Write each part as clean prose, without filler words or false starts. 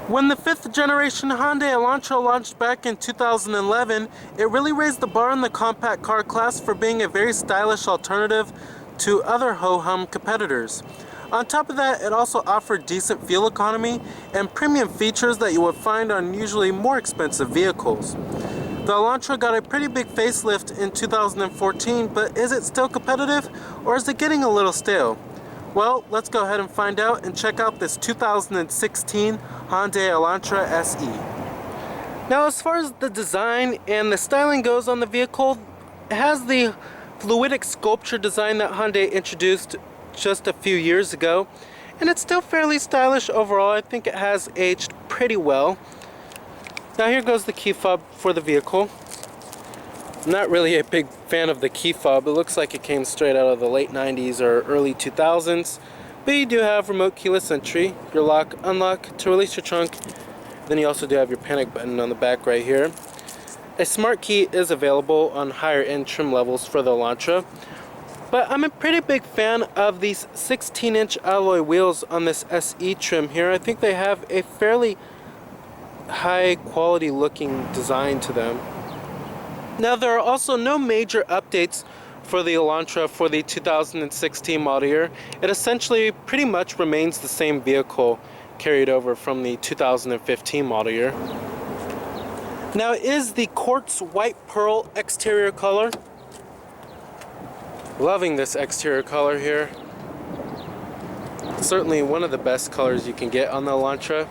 When the 5th generation Hyundai Elantra launched back in 2011, it really raised the bar in the compact car class for being a very stylish alternative to other ho-hum competitors. On top of that, it also offered decent fuel economy and premium features that you would find on usually more expensive vehicles. The Elantra got a pretty big facelift in 2014, but is it still competitive or is it getting a little stale? Well, let's go ahead and find out and check out this 2016 Hyundai Elantra SE. Now, as far as the design and the styling goes on the vehicle, it has the fluidic sculpture design that Hyundai introduced just a few years ago, and it's still fairly stylish overall. I think it has aged pretty well. Now here goes the key fob for the vehicle. I'm not really a big fan of the key fob. It looks like it came straight out of the late 90s or early 2000s. But you do have remote keyless entry, your lock, unlock to release your trunk. Then you also do have your panic button on the back right here. A smart key is available on higher end trim levels for the Elantra. But I'm a pretty big fan of these 16-inch alloy wheels on this SE trim here. I think they have a fairly high quality looking design to them. Now, there are also no major updates for the Elantra for the 2016 model year. It essentially pretty much remains the same vehicle carried over from the 2015 model year. Now, it is the quartz white pearl exterior color. Loving this exterior color here. Certainly one of the best colors you can get on the Elantra.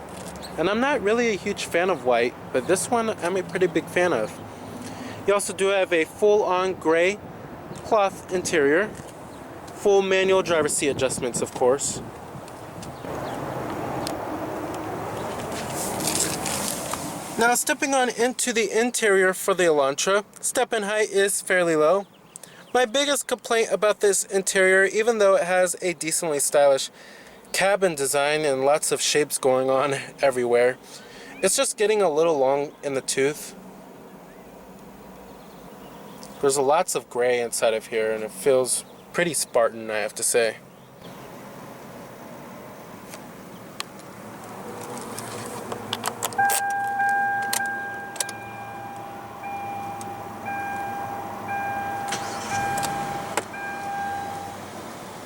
And I'm not really a huge fan of white, but this one I'm a pretty big fan of. You also do have a full-on gray cloth interior, full manual driver's seat adjustments, of course. Now, stepping on into the interior for the Elantra, step-in height is fairly low. My biggest complaint about this interior, even though it has a decently stylish cabin design and lots of shapes going on everywhere, it's just getting a little long in the tooth. There's lots of gray inside of here, and it feels pretty Spartan, I have to say.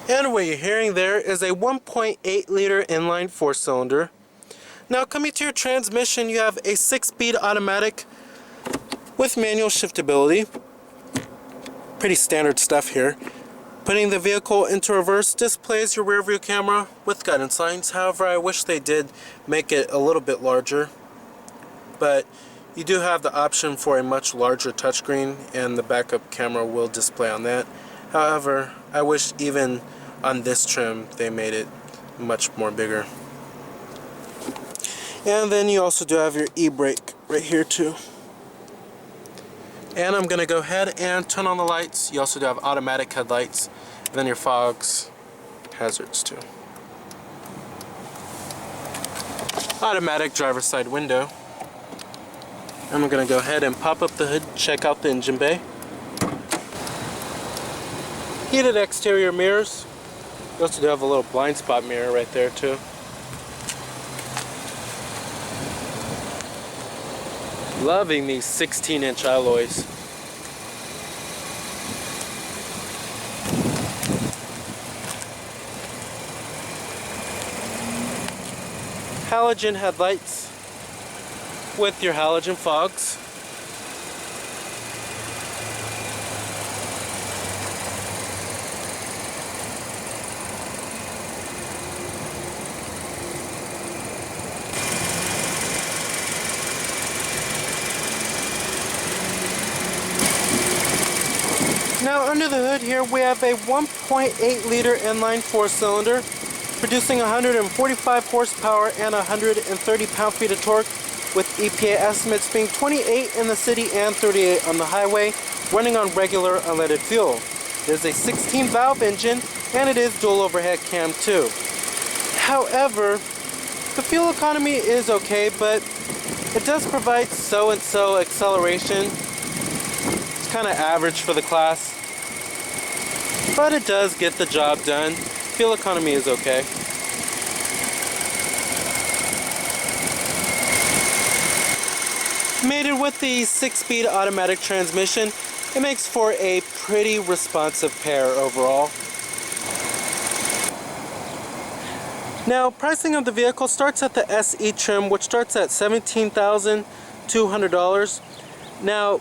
And what you're hearing there is a 1.8 liter inline 4-cylinder. Now, coming to your transmission, you have a 6-speed automatic with manual shiftability. Pretty standard stuff here. Putting the vehicle into reverse displays your rear view camera with guidance lines. However, I wish they did make it a little bit larger. But you do have the option for a much larger touchscreen, and the backup camera will display on that. However, I wish even on this trim they made it much more bigger. And then you also do have your e-brake right here too. And I'm going to go ahead and turn on the lights. You also do have automatic headlights, and then your fogs, hazards too. Automatic driver's side window. I'm going to go ahead and pop up the hood, check out the engine bay. Heated exterior mirrors. You also do have a little blind spot mirror right there too. Loving these 16-inch alloys. Halogen headlights with your halogen fogs. Now, under the hood here, we have a 1.8 liter inline 4-cylinder producing 145 horsepower and 130 pound-feet of torque, with EPA estimates being 28 in the city and 38 on the highway, running on regular unleaded fuel. It is a 16-valve engine, and it is dual overhead cam too. However, the fuel economy is okay, but it does provide so-and-so acceleration. It's kind of average for the class, but it does get the job done. Fuel economy is okay. Mated with the 6-speed automatic transmission, it makes for a pretty responsive pair overall. Now, pricing of the vehicle starts at the SE trim, which starts at $17,200. Now,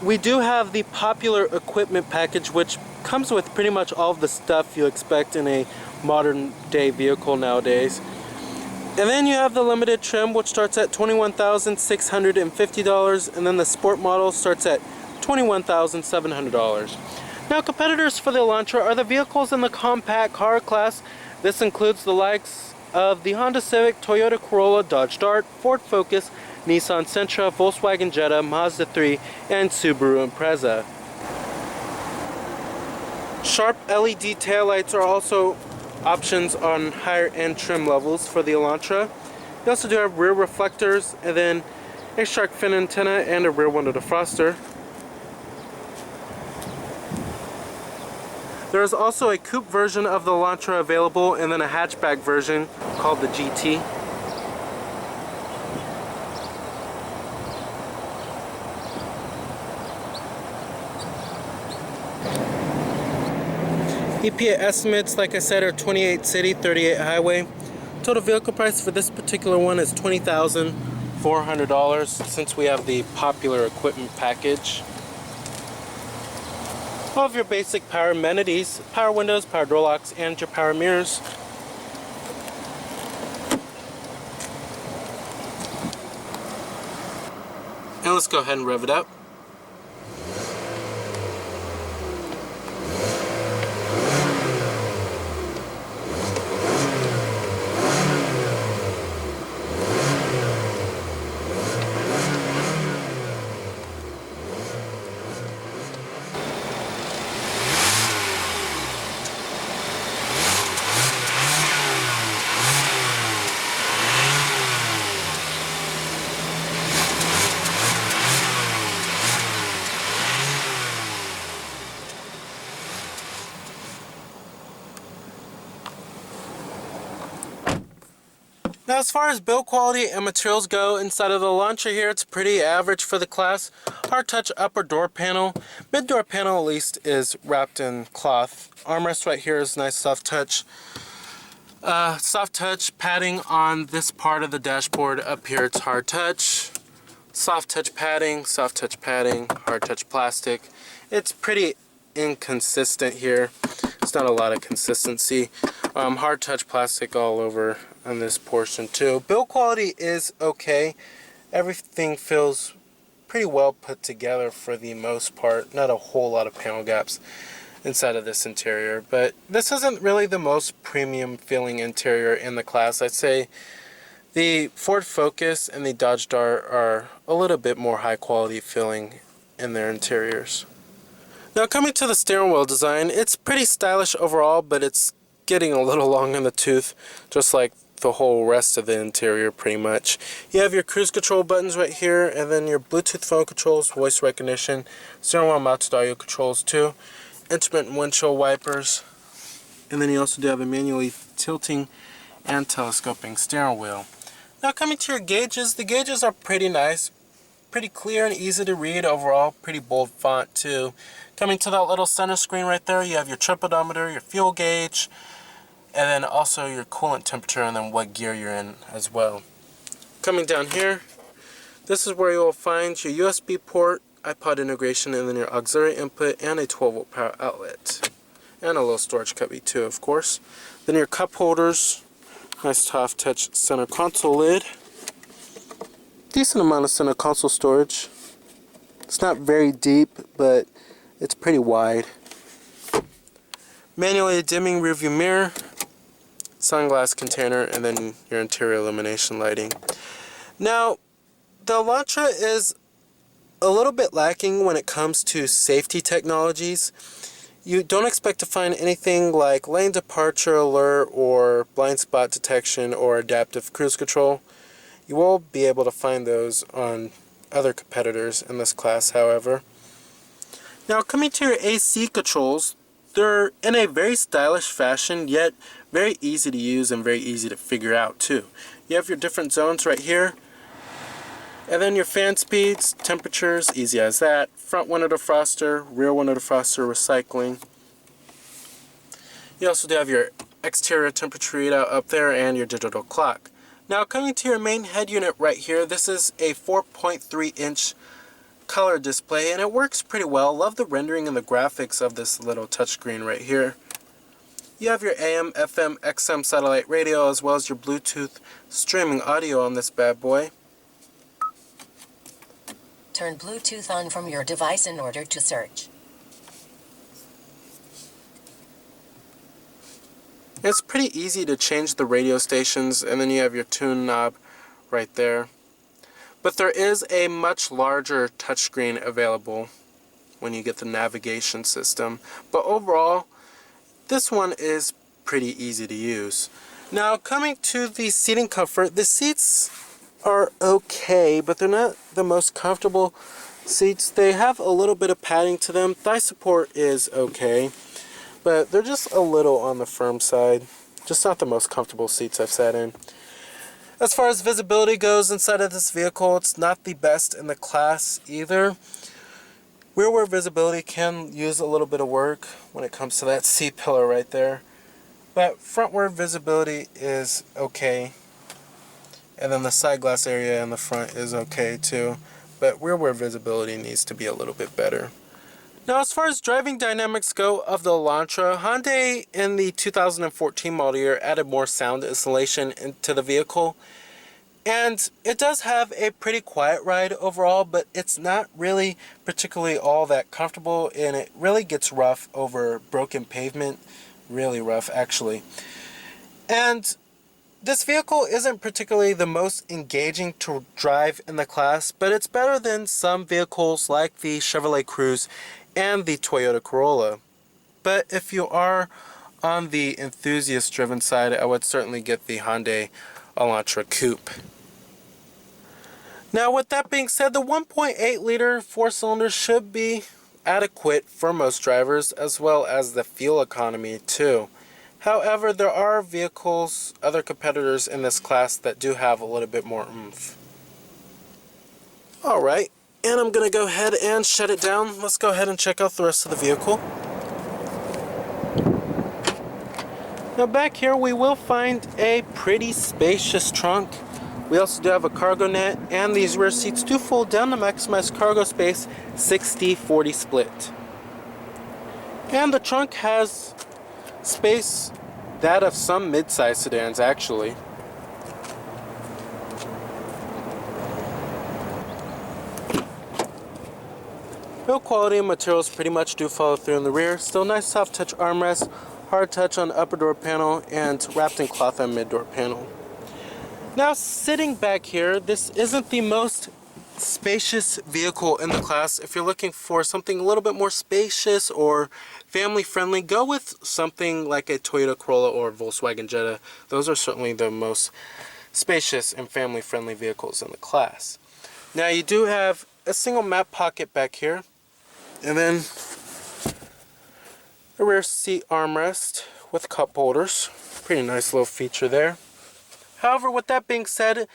we do have the popular equipment package, which comes with pretty much all of the stuff you expect in a modern day vehicle nowadays. And then you have the limited trim, which starts at $21,650, and then the sport model starts at $21,700. Now, competitors for the Elantra are the vehicles in the compact car class. This includes the likes of the Honda Civic, Toyota Corolla, Dodge Dart, Ford Focus, Nissan Sentra, Volkswagen Jetta, Mazda 3, and Subaru Impreza. Sharp LED taillights are also options on higher end trim levels for the Elantra. You also do have rear reflectors, and then a shark fin antenna and a rear window defroster. There is also a coupe version of the Elantra available, and then a hatchback version called the GT. EPA estimates, like I said, are 28 city, 38 highway. Total vehicle price for this particular one is $20,400 since we have the popular equipment package. All of your basic power amenities, power windows, power door locks, and your power mirrors. And let's go ahead and rev it up. Now, as far as build quality and materials go inside of the Elantra here, it's pretty average for the class. Hard touch upper door panel. Mid door panel at least is wrapped in cloth. Armrest right here is nice soft touch. Soft touch padding on this part of the dashboard. Up here it's hard touch. Soft touch padding, hard touch plastic. It's pretty inconsistent here. It's not a lot of consistency. Hard touch plastic all over on this portion too. Build quality is okay. Everything feels pretty well put together for the most part. Not a whole lot of panel gaps inside of this interior, but this isn't really the most premium feeling interior in the class. I'd say the Ford Focus and the Dodge Dart are a little bit more high quality feeling in their interiors. Now, coming to the steering wheel design, it's pretty stylish overall, but it's getting a little long in the tooth, just like the whole rest of the interior pretty much. You have your cruise control buttons right here, and then your Bluetooth phone controls, voice recognition, steering wheel mounted audio controls too, intermittent windshield wipers, and then you also do have a manually tilting and telescoping steering wheel. Now, coming to your gauges, the gauges are pretty nice, pretty clear and easy to read overall, pretty bold font too. Coming to that little center screen right there, you have your trip odometer, your fuel gauge, and then also your coolant temperature, and then what gear you're in as well. Coming down here, this is where you will find your USB port, iPod integration, and then your auxiliary input, and a 12-volt power outlet. And a little storage cubby too, of course. Then your cup holders, nice soft touch center console lid. Decent amount of center console storage. It's not very deep, but it's pretty wide. Manually dimming rearview mirror, sunglass container, and then your interior illumination lighting. Now, the Elantra is a little bit lacking when it comes to safety technologies. You don't expect to find anything like lane departure alert or blind spot detection or adaptive cruise control. You will be able to find those on other competitors in this class, however. Now, coming to your AC controls, they're in a very stylish fashion, yet very easy to use and very easy to figure out too. You have your different zones right here. And then your fan speeds, temperatures, easy as that. Front window defroster, rear window defroster, recycling. You also do have your exterior temperature readout up there and your digital clock. Now coming to your main head unit right here, this is a 4.3-inch color display and it works pretty well. Love the rendering and the graphics of this little touchscreen right here. You have your AM, FM, XM satellite radio as well as your Bluetooth streaming audio on this bad boy. Turn Bluetooth on from your device in order to search. It's pretty easy to change the radio stations, and then you have your tune knob right there. But there is a much larger touchscreen available when you get the navigation system. But overall, this one is pretty easy to use. Now coming to the seating comfort, the seats are okay, but they're not the most comfortable seats. They have a little bit of padding to them. Thigh support is okay, but they're just a little on the firm side. Just not the most comfortable seats I've sat in. As far as visibility goes inside of this vehicle, it's not the best in the class either. Rearward visibility can use a little bit of work when it comes to that seat pillar right there. But frontward visibility is okay. And then the side glass area in the front is okay too. But rearward visibility needs to be a little bit better. Now as far as driving dynamics go of the Elantra, Hyundai in the 2014 model year added more sound insulation into the vehicle. And it does have a pretty quiet ride overall, but it's not really particularly all that comfortable, and it really gets rough over broken pavement. Really rough actually. And this vehicle isn't particularly the most engaging to drive in the class, but it's better than some vehicles like the Chevrolet Cruze and the Toyota Corolla. But if you are on the enthusiast-driven side, I would certainly get the Hyundai Elantra Coupe. Now with that being said, the 1.8-liter four-cylinder should be adequate for most drivers, as well as the fuel economy too. However, there are vehicles, other competitors in this class that do have a little bit more oomph. Alright, and I'm going to go ahead and shut it down. Let's go ahead and check out the rest of the vehicle. Now back here we will find a pretty spacious trunk. We also do have a cargo net, and these rear seats do fold down to maximize cargo space, 60-40 split. And the trunk has space that of some mid-size sedans actually. Build quality and materials pretty much do follow through in the rear. Still nice soft touch armrest, hard touch on the upper door panel, and wrapped in cloth on mid door panel. Now sitting back here, this isn't the most spacious vehicle in the class. If you're looking for something a little bit more spacious or family friendly, go with something like a Toyota Corolla or Volkswagen Jetta. Those are certainly the most spacious and family friendly vehicles in the class. Now you do have a single map pocket back here, and then a rear seat armrest with cup holders. Pretty nice little feature there. However, with that being said,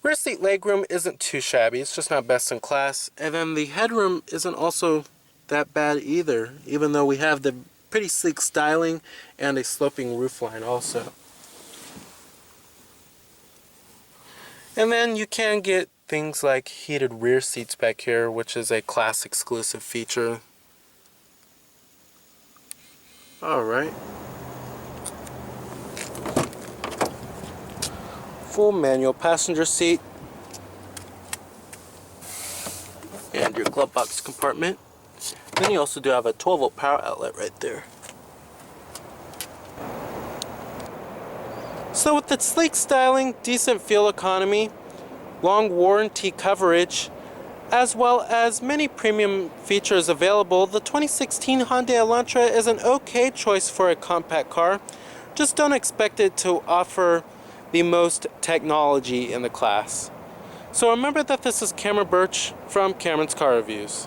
rear seat legroom isn't too shabby. It's just not best in class. And then the headroom isn't also that bad either, even though we have the pretty sleek styling and a sloping roofline also. And then you can get things like heated rear seats back here, which is a class exclusive feature. Alright. Full manual passenger seat. And your glove box compartment. Then you also do have a 12-volt power outlet right there. So with its sleek styling, decent fuel economy, long warranty coverage, as well as many premium features available, the 2016 Hyundai Elantra is an okay choice for a compact car. Just don't expect it to offer the most technology in the class. So remember that this is Cameron Birch from Cameron's Car Reviews.